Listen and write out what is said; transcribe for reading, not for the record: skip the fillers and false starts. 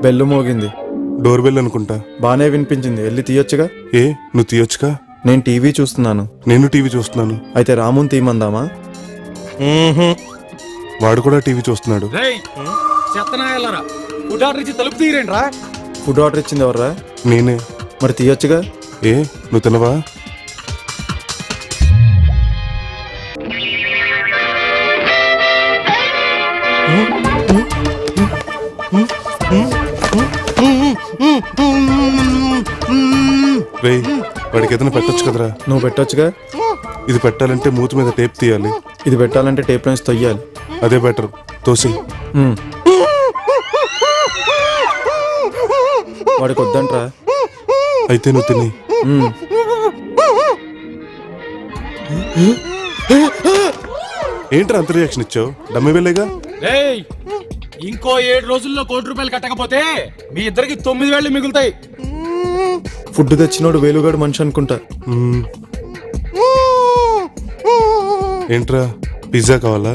Bell మోగింది. Door bell అనుకుంటా. బానే వినిపించింది, వెళ్ళి తీయొచ్చుగా. ఏ నువ్వు తీయొచ్చుగా. నేను టీవీ చూస్తున్నాను. నేను టీవీ చూస్తున్నాను. అయితే రాముని తీయమందామా? వాడు కూడా టీవీ చూస్తున్నాడు. ఫుడ్ ఆర్డర్ ఇచ్చి తలుపు తీయరండి రా. ఫుడ్ ఆర్డర్ ఇచ్చింది ఎవర్రా? నేనే. మరి తీయొచ్చుగా. ఏ నువ్వు తినవా? రేయ్ వాడికి ఏదైనా పెట్టొచ్చు కదరా. నువ్వు పెట్టొచ్చుగా. ఇది పెట్టాలంటే మూతి మీద టేప్ తీయాలి. ఇది పెట్టాలంటే టేప్ నుంచి తొయ్యాలి. అదే బెటర్. తోసి. వాడికి వద్దంట్రా. అయితే నువ్వు తిని. ఏంట్రా అంత రియాక్షన్ ఇచ్చావు? డమ్మి వెళ్ళేగా. ఇంకో 7 రోజుల్లో ₹1,00,00,000 కట్టకపోతే మీ ఇద్దరికి 9,000 మిగులుతాయి. ఫుడ్ తెచ్చినోడు వేలుగాడు మనిషి అనుకుంటా. ఏంట్రా పిజ్జా కావాలా?